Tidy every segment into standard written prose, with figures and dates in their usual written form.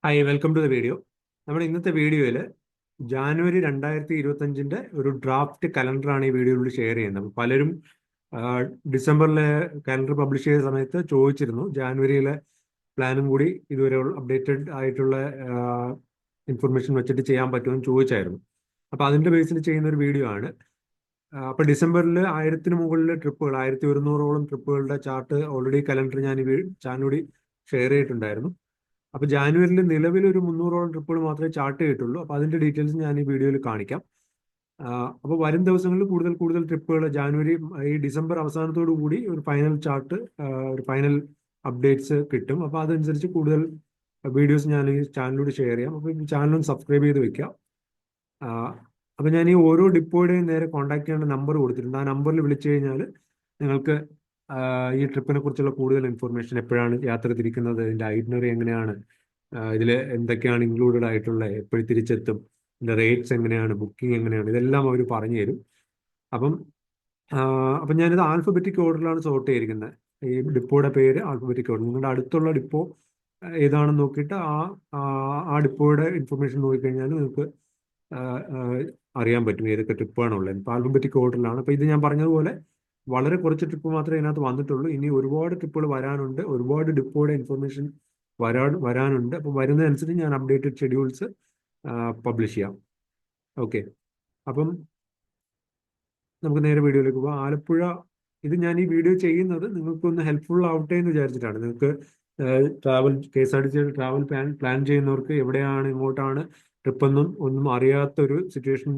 Hi, welcome to the video. നമ്മുടെ ഇന്നത്തെ വീഡിയോയിൽ ജാനുവരി 2025 ഒരു ഡ്രാഫ്റ്റ് കലണ്ടറാണ് ഈ വീഡിയോയിൽ ഷെയർ ചെയ്യുന്നത്. അപ്പോൾ പലരും ആ, ഡിസംബറിലെ കലണ്ടർ പബ്ലിഷ് ചെയ്ത സമയത്ത് ചോദിച്ചിരുന്നു ജാനുവരിയിലെ പ്ലാനും കൂടി ഇതുവരെ അപ്ഡേറ്റഡ് ആയിട്ടുള്ള ഇൻഫർമേഷൻ വെച്ചിട്ട് ചെയ്യാൻ പറ്റുമെന്ന് ചോദിച്ചായിരുന്നു. അപ്പോൾ അതിന്റെ ബേസിൽ ചെയ്യുന്ന ഒരു വീഡിയോ ആണ്. അപ്പോൾ ഡിസംബറിൽ 1000-ന് മുകളിൽ ട്രിപ്പുകൾ, 1100ഓളം ട്രിപ്പുകളുടെ ചാർട്ട് ഓൾറെഡി കലണ്ടർ ഞാൻ ഈ ചാനലിലൂടെ ഷെയർ ചെയ്തിട്ടുണ്ടായിരുന്നു. അപ്പൊ ജാനുവരിയിൽ നിലവിൽ ഒരു 300ഓളം ട്രിപ്പുകൾ മാത്രമേ ചാർട്ട് ചെയ്തിട്ടുള്ളൂ. അപ്പൊ അതിന്റെ ഡീറ്റെയിൽസ് ഞാൻ ഈ വീഡിയോയിൽ കാണിക്കാം. അപ്പോൾ വരും ദിവസങ്ങളിൽ കൂടുതൽ കൂടുതൽ ട്രിപ്പുകൾ ജാനുവരി ഈ ഡിസംബർ അവസാനത്തോടു കൂടി ഒരു ഫൈനൽ ചാർട്ട്, ഒരു ഫൈനൽ അപ്ഡേറ്റ്സ് കിട്ടും. അപ്പോൾ അതനുസരിച്ച് കൂടുതൽ വീഡിയോസ് ഞാൻ ഈ ചാനലിലൂടെ ഷെയർ ചെയ്യാം. അപ്പോൾ ഈ ചാനലും സബ്സ്ക്രൈബ് ചെയ്ത് വെക്കാം. അപ്പോൾ ഞാൻ ഈ ഓരോ ഡിപ്പോയുടെയും നേരെ കോൺടാക്ട് ചെയ്യേണ്ട നമ്പർ കൊടുത്തിട്ടുണ്ട്. ആ നമ്പറിൽ വിളിച്ചു കഴിഞ്ഞാൽ നിങ്ങൾക്ക് ഈ ട്രിപ്പിനെ കുറിച്ചുള്ള കൂടുതൽ ഇൻഫർമേഷൻ, എപ്പോഴാണ് യാത്ര തിരിക്കുന്നത്, ഇതിന്റെ ഐറ്റിനറി എങ്ങനെയാണ്, ഇതിൽ എന്തൊക്കെയാണ് ഇൻക്ലൂഡഡ് ആയിട്ടുള്ളത്, എപ്പോഴും തിരിച്ചെത്തും, ഇതിന്റെ റേറ്റ്സ് എങ്ങനെയാണ്, ബുക്കിംഗ് എങ്ങനെയാണ്, ഇതെല്ലാം അവർ പറഞ്ഞു തരും. അപ്പം അപ്പം ഞാനിത് ആൽഫബറ്റിക് ഓർഡറിലാണ് സോർട്ട് ചെയ്തിരിക്കുന്നത്. ഈ ഡിപ്പോയുടെ പേര് ആൽഫബറ്റിക് ഓർഡർ. നിങ്ങളുടെ അടുത്തുള്ള ഡിപ്പോ ഏതാണെന്ന് നോക്കിയിട്ട് ആ ആ ഡിപ്പോയുടെ ഇൻഫർമേഷൻ നോക്കിക്കഴിഞ്ഞാൽ നിങ്ങൾക്ക് ആ, ആ, അറിയാൻ പറ്റും ഏതൊക്കെ ട്രിപ്പാണുള്ളത്. ഇപ്പോൾ ആൽഫബറ്റിക് ഓർഡറിലാണ്. അപ്പോൾ ഇത് ഞാൻ പറഞ്ഞതുപോലെ വളരെ കുറച്ച് ട്രിപ്പ് മാത്രമേ ഇതിനകത്ത് വന്നിട്ടുള്ളൂ. ഇനി ഒരുപാട് ട്രിപ്പുകൾ വരാനുണ്ട്, ഒരുപാട് ഡിപ്പോയുടെ ഇൻഫർമേഷൻ വരാനുണ്ട്. അപ്പോൾ വരുന്നതനുസരിച്ച് ഞാൻ അപ്ഡേറ്റഡ് ഷെഡ്യൂൾസ് പബ്ലിഷ് ചെയ്യാം. ഓക്കെ, അപ്പം നമുക്ക് നേരെ വീഡിയോയിലേക്ക് പോകാം. ആലപ്പുഴ, ഇത് ഞാൻ ഈ വീഡിയോ ചെയ്യുന്നത് നിങ്ങൾക്കൊന്ന് ഹെൽപ്ഫുൾ ആവട്ടെ എന്ന് വിചാരിച്ചിട്ടാണ്. നിങ്ങൾക്ക് ട്രാവൽ KSRTC ട്രാവൽ പ്ലാൻ ചെയ്യുന്നവർക്ക് എവിടെയാണ്, ഇങ്ങോട്ടാണ് ട്രിപ്പെന്നും ഒന്നും അറിയാത്ത ഒരു സിറ്റുവേഷൻ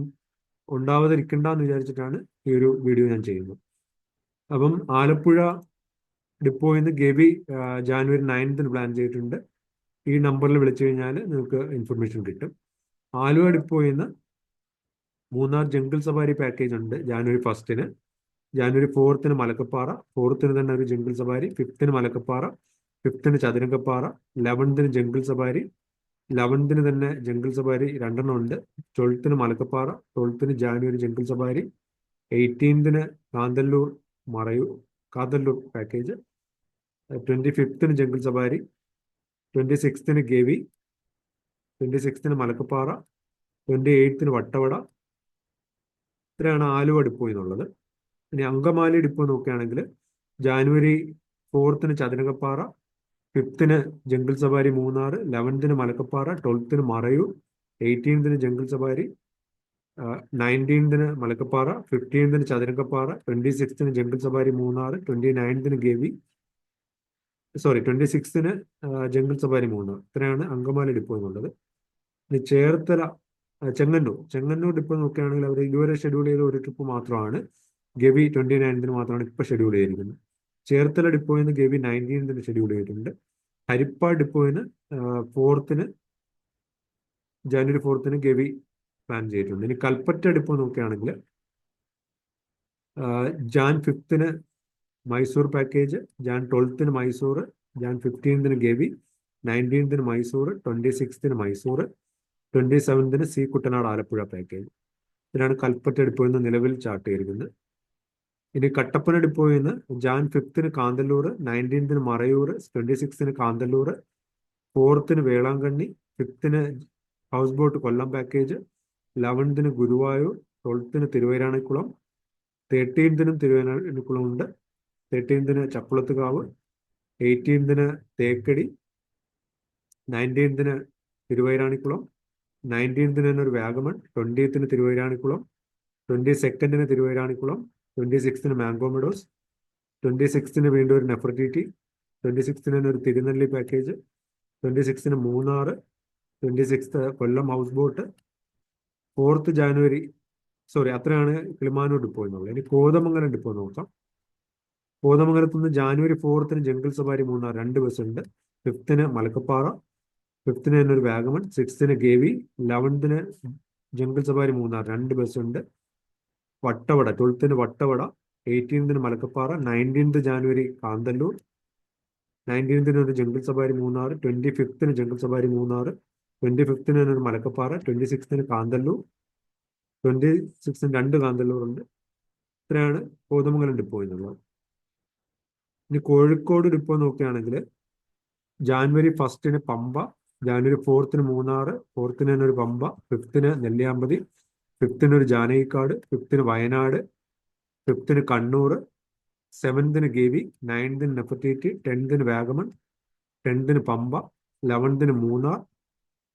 ഉണ്ടാവാതിരിക്കണ്ട എന്ന് വിചാരിച്ചിട്ടാണ് ഈ ഒരു വീഡിയോ ഞാൻ ചെയ്യുന്നത്. അപ്പം ആലപ്പുഴ ഡിപ്പോയിൽ നിന്ന് ഗവി ജാനുവരി 9-ന് പ്ലാൻ ചെയ്തിട്ടുണ്ട്. ഈ നമ്പറിൽ വിളിച്ചു കഴിഞ്ഞാൽ നിങ്ങൾക്ക് ഇൻഫർമേഷൻ കിട്ടും. ആലുവ ഡിപ്പോയിൽ നിന്ന് മൂന്നാർ ജംഗിൾ സഫാരി പാക്കേജ് ഉണ്ട് ജാനുവരി 1-ന്. ജാനുവരി 4-ന് മലക്കപ്പാറ, 4-ന് തന്നെ ഒരു ജംഗിൾ സഫാരി, 5-ന് മലക്കപ്പാറ, 5-ന് ചതുരംഗപ്പാറ, 11-ന് ജംഗിൾ സഫാരി, 11-ന് തന്നെ ജംഗിൾ സഫാരി രണ്ടെണ്ണം ഉണ്ട്. 12-ന് മലക്കപ്പാറ, 12-ന് ജാനുവരി ജംഗിൾ സഫാരി, 18-ന് കാന്തല്ലൂർ മറയൂർ കാന്തല്ലൂർ പാക്കേജ്, 25-ന് ജംഗിൾ സഫാരി, 26-ന് ഗവി, 26-ന് മലക്കപ്പാറ, 28-ന് വട്ടവട. ഇത്രയാണ് ആലുവ ഡിപ്പോ എന്നുള്ളത്. ഇനി അങ്കമാലി ഡിപ്പോ നോക്കുകയാണെങ്കിൽ ജാനുവരി 4-ന് ചതുരംഗപ്പാറ, 5-ന് ജംഗിൾ സഫാരി മൂന്നാർ, 11-ന് മലക്കപ്പാറ, 12-ന് മറയൂർ, 18-ന് ജംഗിൾ സഫാരി, 19-ന് മലക്കപ്പാറ, 15-ന് ചതുരംഗപ്പാറ, 26-ന് ജംഗിൾ സഫാരി മൂന്നാർ, 29-ന് ഗവി, 26-ന് ജംഗിൾ സഫാരി മൂന്നാർ. ഇത്രയാണ് അങ്കമാലി ഡിപ്പോ എന്നുള്ളത്. ഇനി ചേർത്തല, ചെങ്ങന്നൂർ ഡിപ്പോ നോക്കുകയാണെങ്കിൽ അവർ ഇതുവരെ ഷെഡ്യൂൾ ചെയ്ത ഒരു ട്രിപ്പ് മാത്രമാണ് ഗവി 29-ന് മാത്രമാണ് ഇപ്പോൾ ഷെഡ്യൂൾ ചെയ്തിരിക്കുന്നത്. ചേർത്തല ഡിപ്പോയിൽ നിന്ന് ഗവി 19-ന് ഷെഡ്യൂൾ ചെയ്തിട്ടുണ്ട്. ഹരിപ്പാട് ഡിപ്പോയിൽ നിന്ന് 4-ന് ജാനുവരി 4-ന് ഗവി പ്ലാൻ ചെയ്തിട്ടുണ്ട്. ഇനി കൽപ്പറ്റ ഡിപ്പോ നോക്കുകയാണെങ്കിൽ ജാൻ 5-ന് മൈസൂർ പാക്കേജ്, ജാൻ 12-ന് മൈസൂർ, ജാൻ 15-ന് ഗവി, 19-ന് മൈസൂർ, 26-ന് മൈസൂർ, 27-ന് സി കുട്ടനാട് ആലപ്പുഴ പാക്കേജ്. ഇതിനാണ് കൽപ്പറ്റ ഡിപ്പോയിൽ നിന്ന് നിലവിൽ ചാർട്ട് ചെയ്തിരിക്കുന്നത്. ഇനി കട്ടപ്പന ഡിപ്പോയിൽ നിന്ന് ജാൻ 5-ന് കാന്തല്ലൂർ, 19-ന് മറയൂർ, 26-ന് കാന്തല്ലൂർ, 4-ന് വേളാങ്കണ്ണി, 5-ന് ഹൗസ് ബോട്ട് കൊല്ലം പാക്കേജ്, 11-ന് ഗുരുവായൂർ, 12-ന് തിരുവൈരാണിക്കുളം, 13-നും തിരുവൈരാണിക്കുളം ഉണ്ട്, 13-ന് ചക്കുളത്തുകാവ്, 18-ന് തേക്കടി, 19-ന് തിരുവൈരാണിക്കുളം, 19-ന് തന്നെ ഒരു വാഗമൺ, 20-ന് തിരുവൈരാണിക്കുളം, 22-ന് തിരുവൈരാണിക്കുളം, 26-ന് മാംഗോ മെഡോസ്, 26-ന് വീണ്ടും ഒരു നെഫർട്ടിറ്റി, 26-ന് തന്നെ ഒരു തിരുനെല്ലി പാക്കേജ്, 26-ന് മൂന്നാർ, 26th കൊല്ലം ഹൗസ് ബോട്ട്, 4th ജാനുവരി, അത്രയാണ് കിളിമാനൂർ ഡിപ്പോ എന്നുള്ളത്. ഇനി കോതമംഗലം ഡിപ്പോ നോക്കാം. കോതമംഗലത്ത് നിന്ന് ജാനുവരി 4-ന് ജംഗിൾ സഫാരി മൂന്നാർ 2 ബസ് ഉണ്ട്. 5-ന് മലക്കപ്പാറ, 5-ന് തന്നെ ഒരു വാഗമൺ, 6-ന് ഗവി, 11-ന് ജംഗിൾ സഫാരി മൂന്നാർ 2 ബസ് ഉണ്ട്. വട്ടവട, 12-ന് വട്ടവട, 18-ന് മലക്കപ്പാറ, 19th ജാനുവരി കാന്തല്ലൂർ, 19-ന് ഒരു ജംഗിൾ സഫാരി മൂന്നാർ, 25-ന് ജംഗിൾ സഫാരി മൂന്നാർ, 25-ന് തന്നെ ഒരു മലക്കപ്പാറ, 26-ന് കാന്തല്ലൂർ, 26-ന് 2 കാന്തല്ലൂർ ഉണ്ട്. ഇത്രയാണ് കോതമംഗലം ഡിപ്പോ എന്നുള്ളത്. ഇനി കോഴിക്കോട് ഡിപ്പോ നോക്കുകയാണെങ്കിൽ ജാനുവരി 1-ന് പമ്പ, ജാനുവരി 4-ന് മൂന്നാറ്, 4-ന് തന്നെ ഒരു പമ്പ, 5-ന് നെല്ലിയാമ്പതി, 5-ന് ഒരു ജാനകിക്കാട്, 5-ന് വയനാട്, 5-ന് കണ്ണൂർ, 7-ന് ഗവി, 9-ന് നെഫർട്ടിറ്റി, 10-ന് വാഗമൺ, 10-ന് പമ്പ, 11-ന് മൂന്നാർ,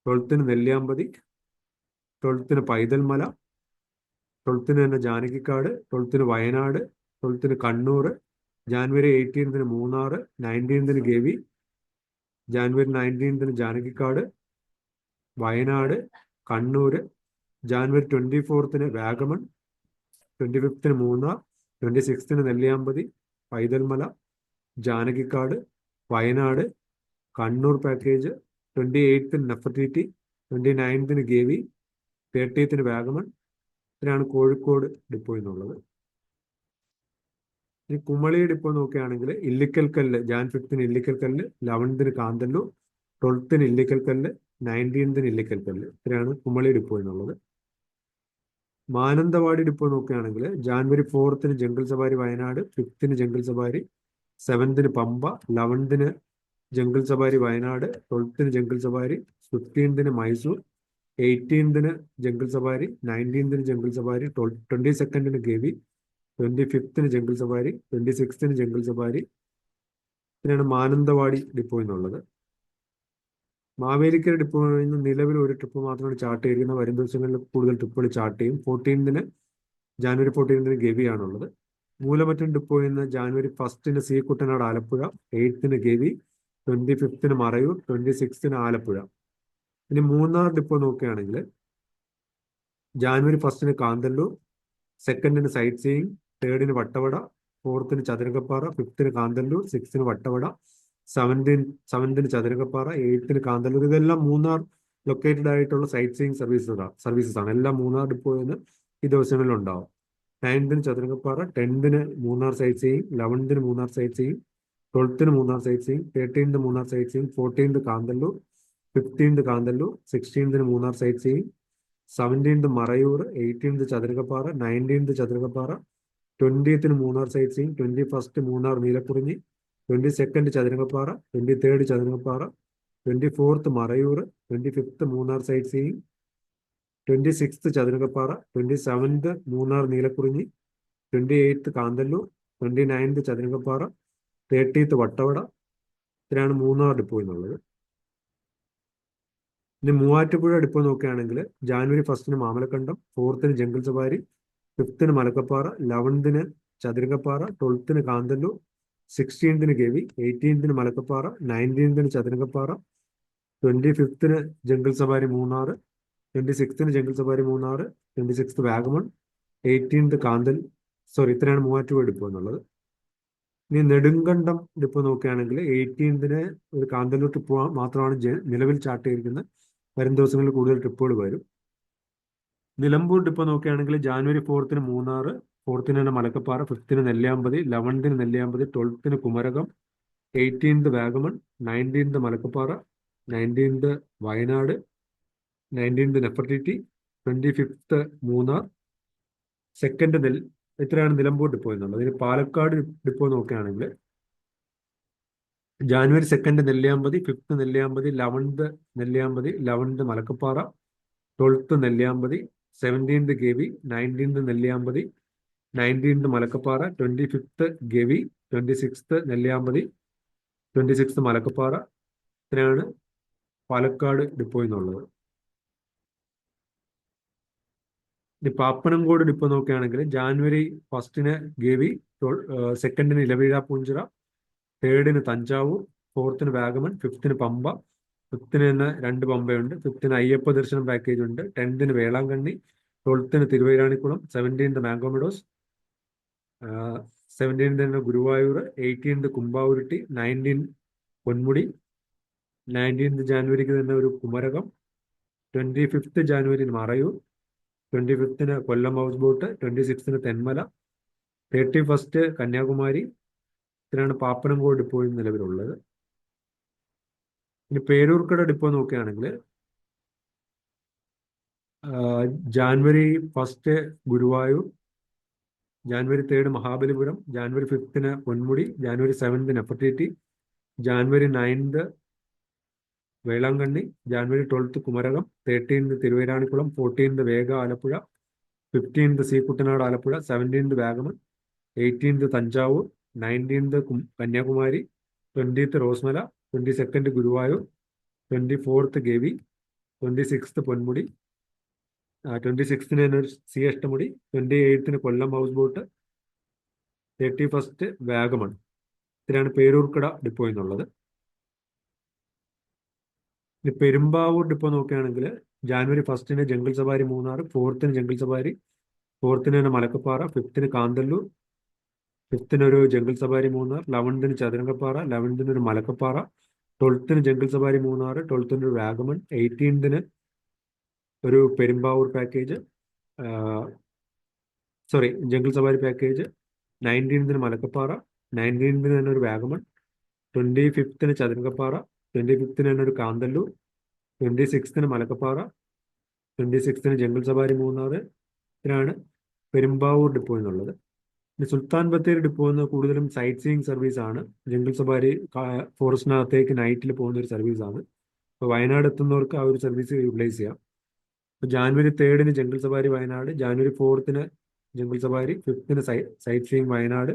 12-ന് നെല്ലിയാമ്പതി, 12-ന് പൈതൽമല, 12-ന് തന്നെ ജാനകിക്കാട്, 12-ന് വയനാട്, 12-ന് കണ്ണൂർ, ജാനുവരി 18-ന് മൂന്നാർ, 19-ന് ഗവി, ജാനുവരി 19-ന് ജാനകിക്കാട്, വയനാട്, കണ്ണൂർ, ജാനുവരി 24-ന് വാഗമൺ, 25-ന് മൂന്നാർ, 26-ന് നെല്ലിയാമ്പതി, പൈതൽമല, ജാനകിക്കാട്, വയനാട്, കണ്ണൂർ പാക്കേജ്, 28-ന് നെഫർട്ടിറ്റി, 29-ന് ഗവി, 30-ന് വാഗമൺ. ഇത്രയാണ് കോഴിക്കോട് ഡിപ്പോ എന്നുള്ളത്. ഇനി കുമളി ഡിപ്പോ നോക്കുകയാണെങ്കിൽ ഇല്ലിക്കൽ കല്ല്, ജാൻ 5-ന് ഇല്ലിക്കൽ കല്ല്, 11-ന് കാന്തല്ലൂർ, 12-ന് ഇല്ലിക്കൽ കല്ല്, 19-ന് ഇല്ലിക്കൽ കല്ല്. ഇത്രയാണ് കുമളി ഡിപ്പോ എന്നുള്ളത്. മാനന്തവാടി ഡിപ്പോ നോക്കുകയാണെങ്കിൽ ജാനുവരി 4-ന് ജംഗിൾ സവാരി വയനാട്, 5-ന് ജംഗിൾ സവാരി, 7-ന് പമ്പ, 11-ന് ജംഗിൾ സവാരി വയനാട്, 12-ന് ജംഗിൾ സവാരി, 15-ന് മൈസൂർ, 18-ന് ജംഗിൾ സവാരി, 19-ന് ജംഗിൾ സവാരി, 22-ന് ഗവി, 25-ന് ജംഗിൾ സവാരി, 26-ന് ജംഗിൾ സവാരി. ഇതിനാണ് മാനന്തവാടി ഡിപ്പോ എന്നുള്ളത്. മാവേലിക്കര ഡിപ്പോയിൽ നിന്ന് നിലവിൽ ഒരു ട്രിപ്പ് മാത്രമാണ് ചാർട്ട് ചെയ്തിരിക്കുന്നത്. വരും ദിവസങ്ങളിൽ കൂടുതൽ ട്രിപ്പുകൾ ചാർട്ട് ചെയ്യും. ജാനുവരി 14-ന് ഗവിയാണുള്ളത്. മൂലമറ്റം ഡിപ്പോയിൽ നിന്ന് ജാനുവരി 1-ന് സി കുട്ടനാട് ആലപ്പുഴ, 8-ന് ഗവി, 25-ന് മറയൂർ, 26-ന് ആലപ്പുഴ. ഇനി മൂന്നാർ ഡിപ്പോ നോക്കുകയാണെങ്കിൽ ജാനുവരി 1-ന് കാന്തല്ലൂർ, 2-ന് സൈറ്റ് സീയിങ്, 3-ന് വട്ടവട, 4-ന് ചതുരംഗപ്പാറ, 5-ന് കാന്തല്ലൂർ, 6-ന് വട്ടവട, 7-ന് ചതുരംഗപ്പാറ, 8-ന് കാന്തല്ലൂർ. ഇതെല്ലാം മൂന്നാർ ലൊക്കേറ്റഡ് ആയിട്ടുള്ള സൈറ്റ് സീയിങ് സർവീസസ് ആണ്. എല്ലാം മൂന്നാർ ഡിപ്പോയിൽ നിന്ന് ഈ ദിവസങ്ങളിൽ ഉണ്ടാവും. 9-ന് ചതുരംഗപ്പാറ, 10-ന് മൂന്നാർ സൈറ്റ് സീയിങ്, 11-ന് മൂന്നാർ സൈറ്റ് സീയിങ്, 12-ന് മൂന്നാർ സൈറ്റ് സീയിങ്, 13-ന് മൂന്നാർ സൈറ്റ് സീയിങ്, 14-ന് കാന്തല്ലൂർ, 15-ന് കാന്തല്ലൂർ, 16-ന് മൂന്നാർ സൈറ്റ് സീയിങ്, 17-ന് മറയൂർ, 18-ന് ചതുരംഗപ്പാറ, 19-ന് ചതുരംഗപ്പാറ, 20-ന് മൂന്നാർ സൈറ്റ് സീയിങ്, 21-ന് മൂന്നാർ നീലക്കുറിഞ്ഞി, 22-ന് ചതുരംഗപ്പാറ, 23-ന് ചതുരംഗപ്പാറ, 24-ന് മറയൂർ, 25-ന് മൂന്നാർ സൈറ്റ് സീയിങ്, 26-ന് ചതുരംഗപ്പാറ, 27-ന് മൂന്നാർ നീലക്കുറിഞ്ഞി, 28-ന് കാന്തല്ലൂർ, 29-ന് ചതുരംഗപ്പാറ, 30-ന് വട്ടവട. ഇത്രയാണ് മൂന്നാർ ഡിപ്പോ എന്നുള്ളത്. ഇനി മൂവാറ്റുപുഴ ഡിപ്പോ നോക്കുകയാണെങ്കിൽ ജാനുവരി 1-ന് മാമലക്കണ്ടം, 4-ന് ജംഗിൾ സവാരി, 5-ന് മലക്കപ്പാറ, 11-ന് ചതുരംഗപ്പാറ, 12-ന് കാന്തല്ലൂർ, 16-ന് ഗവി, 18-ന് മലക്കപ്പാറ, 19-ന് ചതുരംഗപ്പാറ, 25-ന് ജംഗിൾ സവാരി മൂന്നാർ, 26-ന് ജംഗിൾ സവാരി മൂന്നാർ, 26-ന് വാഗമൺ, 18-ന് ഇത്രയാണ് മൂവാറ്റുപുഴ ഡിപ്പോ എന്നുള്ളത്. ഇനി നെടുങ്കണ്ടം ഡിപ്പോ നോക്കുകയാണെങ്കിൽ 18-ന് ഒരു കാന്തല്ലൂർ ട്രിപ്പ് മാത്രമാണ് നിലവിൽ ചാർട്ട് ചെയ്തിരിക്കുന്നത്. വരും ദിവസങ്ങളിൽ കൂടുതൽ ട്രിപ്പുകൾ വരും. നിലമ്പൂർ ഡിപ്പോ നോക്കുകയാണെങ്കിൽ ജാനുവരി 4-ന് മൂന്നാർ, 4-ന് തന്നെ മലക്കപ്പാറ, 5-ന് നെല്ലിയാമ്പതി, 11-ന് നെല്ലിയാമ്പതി, 12-ന് കുമരകം, 18-ന് വാഗമൺ, 19-ന് മലക്കപ്പാറ, 19-ന് വയനാട്, 19-ന് നെഫർട്ടിറ്റി, 25-ന് മൂന്നാർ, 2-ന് ഇത്രയാണ് നിലമ്പൂർ ഡിപ്പോ എന്നുള്ളത്. ഇനി പാലക്കാട് ഡിപ്പോ നോക്കുകയാണെങ്കിൽ ജാനുവരി 2-ന് നെല്ലിയാമ്പതി, 5-ന് നെല്ലിയാമ്പതി, 11-ന് നെല്ലിയാമ്പതി, 11-ന് മലക്കപ്പാറ, 12-ന് നെല്ലിയാമ്പതി, 17-ന് ഗവി, 19-ന് നെല്ലിയാമ്പതി, 19-ന് മലക്കപ്പാറ, 25-ന് ഗവി, 26-ന് നെല്ലിയാമ്പതി, 26-ന് മലക്കപ്പാറ. ഇത്രയാണ് പാലക്കാട് ഡിപ്പോ എന്നുള്ളത്. ഇനി പാപ്പനംകോട് ഡിപ്പോ നോക്കുകയാണെങ്കിൽ ജാനുവരി 1-ന് ഗവി, 2-ന് ഇലവീഴ പൂഞ്ചിറ, 3-ന് തഞ്ചാവൂർ, 4-ന് വാഗമൺ, 5-ന് പമ്പ, 5-ന് തന്നെ 2 പമ്പയുണ്ട്, 5-ന് അയ്യപ്പ ദർശനം പാക്കേജ് ഉണ്ട്, 10-ന് വേളാങ്കണ്ണി, 12-ന് തിരുവൈരാണിക്കുളം, 17-ന് മാംഗോമെഡോസ്, 17-ന് തന്നെ ഗുരുവായൂർ, 18-ന് കുമ്പാവുരുട്ടി, 19-ന് പൊന്മുടി, 19th ജാനുവരിക്ക് തന്നെ ഒരു കുമരകം, 25th ജാനുവരി മറയൂർ, 25ന് കൊല്ലം ഹൗസ് ബോട്ട്, 26ന് തെന്മല, 31st കന്യാകുമാരി. ഇത്രയാണ് പാപ്പനംകോട് ഡിപ്പോയിൽ നിലവിലുള്ളത്. ഇനി പേരൂർക്കട ഡിപ്പോ നോക്കുകയാണെങ്കിൽ January 1 Guruvayur, January 3 Mahabalipuram, January 5 Ponmudi, January 7 Nefertiti, January 9 Velankanni, January 12 Kumarakom, 13 Thiruvairanikkulam, 14 Vega Alappuzha, 15 sea Kuttanad Alappuzha, 17 Vagamon, 18 Thanjavur, 19 Kanyakumari, 20 Rosemala, 22 Guruvayur, 24 Gavi, 26 Ponmudi, 26 sea Ashtamudi, 28 കൊല്ലം ഹൗസ് ബോട്ട്, 31 വാഗമൺ. ഇത്രയാണ് പേരൂർക്കട ഡിപ്പോ എന്നുള്ളത്. ഇനി പെരുമ്പാവൂർ ഡിപ്പോ നോക്കുകയാണെങ്കിൽ ജാനുവരി 1 ജംഗിൾ സവാരി മൂന്നാർ, 4 ജംഗിൾ സവാരി, 4 മലക്കപ്പാറ, 5 കാന്തല്ലൂർ, 5 ഒരു ജംഗിൾ സവാരി മൂന്നാർ, 11 ചതുരംഗപ്പാറ, 11 ഒരു മലക്കപ്പാറ, 12 ജംഗിൾ സവാരി മൂന്നാർ, 12 ഒരു വാഗമൺ, 18 ഒരു പെരുമ്പാവൂർ പാക്കേജ്, സോറി ജംഗിൾ സവാരി പാക്കേജ്, 19 മലക്കപ്പാറ, 19 തന്നെ ഒരു വാഗമൺ, 25 ചതുരംഗപ്പാറ, 25 തന്നെ ഒരു കാന്തല്ലൂർ, 26 മലക്കപ്പാറ, 26 ജംഗിൾ സവാരി മൂന്നാർ. ഇതിനാണ് പെരുമ്പാവൂർ ഡിപ്പോ എന്നുള്ളത്. പിന്നെ സുൽത്താൻ ബത്തേരി ഡിപ്പോ എന്ന് കൂടുതലും സൈറ്റ് സീയിങ് സർവീസ് ആണ്. ജംഗിൾ സവാരി ഫോറസ്റ്റിനകത്തേക്ക് നൈറ്റിൽ പോകുന്ന ഒരു സർവീസ് ആണ്. അപ്പോൾ വയനാട് എത്തുന്നവർക്ക് ആ ഒരു സർവീസ് യൂട്ടിലൈസ് ചെയ്യാം. ഇപ്പോൾ ജാനുവരി 3 ജംഗിൾ സവാരി Wayanad, January 4 jungle safari, 5 sightseeing Wayanad,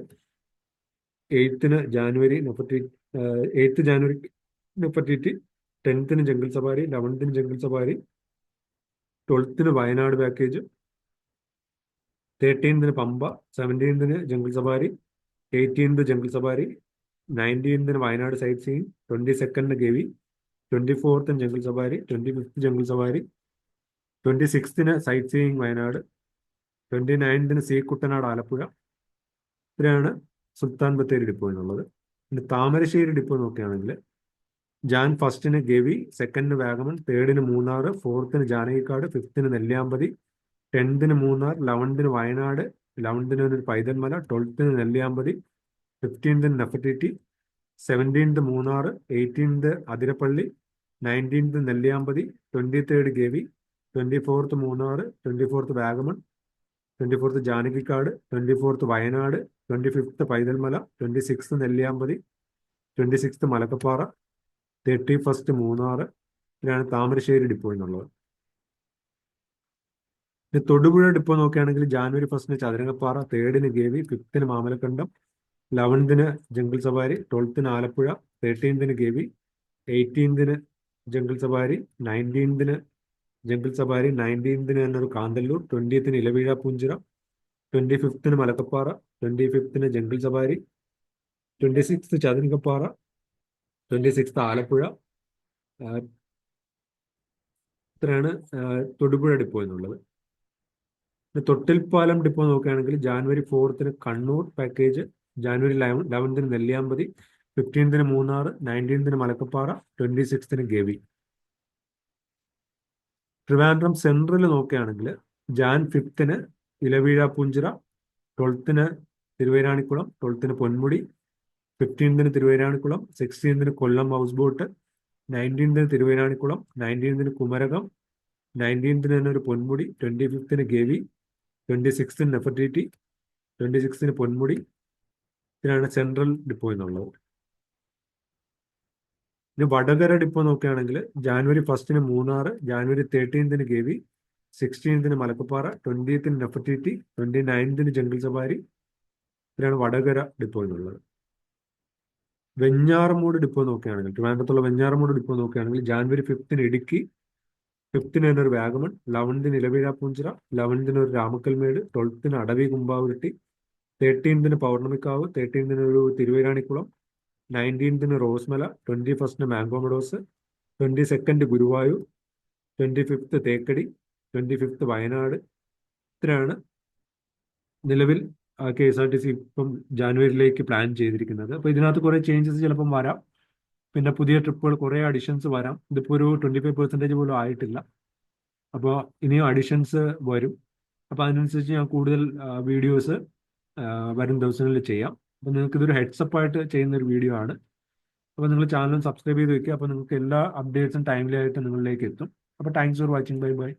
8 January Nefertiti, 8 January Nefertiti, 10 jungle safari, 11 jungle സവാരി, 12 വയനാട് പാക്കേജ്, 13 പമ്പ, 17 ജംഗിൾ സവാരി, 18 jungle safari, 19 Wayanad sightseeing, 22 Gavi, 24 jungle safari, 25 jungle safari, 26 sightseeing Wayanad, 29 സി കുട്ടനാട് ആലപ്പുഴ. ഇത്രയാണ് സുൽത്താൻ ബത്തേരി ഡിപ്പോ എന്നുള്ളത്. പിന്നെ താമരശ്ശേരി ഡിപ്പോ നോക്കുകയാണെങ്കിൽ ജാൻ 1 ഗവി, 2 വാഗമൺ, 3 മൂന്നാർ, 4 ജാനകിക്കാട്, 5 നെല്ലിയാമ്പതി, 10 മൂന്നാർ, 11 വയനാട്, 11 ഒരു പൈതൽമല, 12 നെല്ലിയാമ്പതി, 15 നെഫർട്ടിറ്റി, 17 മൂന്നാർ, 18 അതിരപ്പള്ളി, 19 നെല്ലിയാമ്പതി, 23 ഗവി, 24 മൂന്നാർ, 24 വാഗമൺ, 24 ജാനകിക്കാട്, 24 വയനാട്, 25 പൈതൽമല, 26 നെല്ലിയാമ്പതി, 26 മലക്കപ്പാറ, 31 മൂന്നാർ. ഇതിനാണ് താമരശ്ശേരി ഡിപ്പോ എന്നുള്ളത്. തൊടുപുഴ ഡിപ്പോ നോക്കുകയാണെങ്കിൽ ജാനുവരി 1 ചതുരംഗപ്പാറ, 3 ഗവി, 5 മാമലക്കണ്ടം, 11 ജംഗിൾ സവാരി, 12 Alappuzha, 13 Gavi, 18 jungle safari, 19 jungle safari, 19 തന്നെ ഒരു കാന്തല്ലൂർ, 20 ഇലവീഴ പൂഞ്ചിറ, 25 മലക്കപ്പാറ, 25 ജംഗിൾ സവാരി, 26 ചതുരംഗപ്പാറ, 26 ആലപ്പുഴ. ഇത്രയാണ് തൊടുപുഴ ഡിപ്പോ എന്നുള്ളത്. തൊട്ടിൽപ്പാലം ഡിപ്പോ നോക്കുകയാണെങ്കിൽ ജാനുവരി 4 കണ്ണൂർ പാക്കേജ്, ജാനുവരി 11 നെല്ലിയാമ്പതി, 15 മൂന്നാർ, 19 മലക്കപ്പാറ, 26 ഗവി. ട്രിവാൻഡ്രം സെൻട്രൽ നോക്കുകയാണെങ്കിൽ ജാൻ 5 ഇലവീഴ പൂഞ്ചിറ, 12 തിരുവൈരാണിക്കുളം, 12 പൊന്മുടി, 15 തിരുവൈരാണിക്കുളം, 16 കൊല്ലം ഹൗസ് ബോട്ട്, 19 തിരുവൈരാണിക്കുളം, 19 കുമരകം, 19 തന്നെ ഒരു പൊന്മുടി, 25 ഗവി, 26 നെഫർട്ടിറ്റി, 26 പൊന്മുടി. ഇതിനാണ് സെൻട്രൽ ഡിപ്പോ എന്നുള്ളത്. ഇനി വടകര ഡിപ്പോ നോക്കുകയാണെങ്കിൽ January 1 Munnar, January 13 Gavi, 16 Malakkappara, 20 Nefertiti, 29 jungle സവാരി. ഇതിനാണ് വടകര ഡിപ്പോ എന്നുള്ളത്. വെഞ്ഞാറമൂട് ഡിപ്പോ നോക്കുകയാണെങ്കിൽ ട്രിവാൻഡ്രത്തുള്ള വെഞ്ഞാറമൂട് ഡിപ്പോ നോക്കുകയാണെങ്കിൽ ജാനുവരി 5 ഇടുക്കി, 5 ഒരു വാഗമൺ, 11 ഇലവീഴ പൂഞ്ചിറ, 11 ഒരു രാമക്കൽമേട്, 12 അടവി കുമ്പാവുരുട്ടി, 13 പൗർണമിക്കാവ്, 13 ഒരു തിരുവൈരാണിക്കുളം, 19 റോസ്മല, 21 മാംഗോ മെഡോസ്, 22 ഗുരുവായൂർ, 25 തേക്കടി, 25 വയനാട്. ഇത്രയാണ് നിലവിൽ KSRTC ഇപ്പം ജാനുവരിയിലേക്ക് പ്ലാൻ ചെയ്തിരിക്കുന്നത്. അപ്പോൾ ഇതിനകത്ത് കുറേ ചേഞ്ചസ് ചിലപ്പം വരാം. പിന്നെ പുതിയ ട്രിപ്പുകൾ കുറേ അഡിഷൻസ് വരാം. ഇതിപ്പോൾ ഒരു 25% പോലും ആയിട്ടില്ല. അപ്പോൾ ഇനിയും അഡിഷൻസ് വരും. അപ്പോൾ അതിനനുസരിച്ച് ഞാൻ കൂടുതൽ വീഡിയോസ് വരും ദിവസങ്ങളിൽ ചെയ്യാം. അപ്പോൾ നിങ്ങൾക്ക് ഇതൊരു ഹെഡ്സപ്പ് ആയിട്ട് ചെയ്യുന്ന ഒരു വീഡിയോ ആണ്. അപ്പോൾ നിങ്ങൾ ചാനൽ സബ്സ്ക്രൈബ് ചെയ്ത് വെക്കുക. അപ്പോൾ നിങ്ങൾക്ക് എല്ലാ അപ്ഡേറ്റ്സും ടൈംലി ആയിട്ട് നിങ്ങളിലേക്ക് എത്തും. അപ്പോൾ thanks for watching. Bye bye.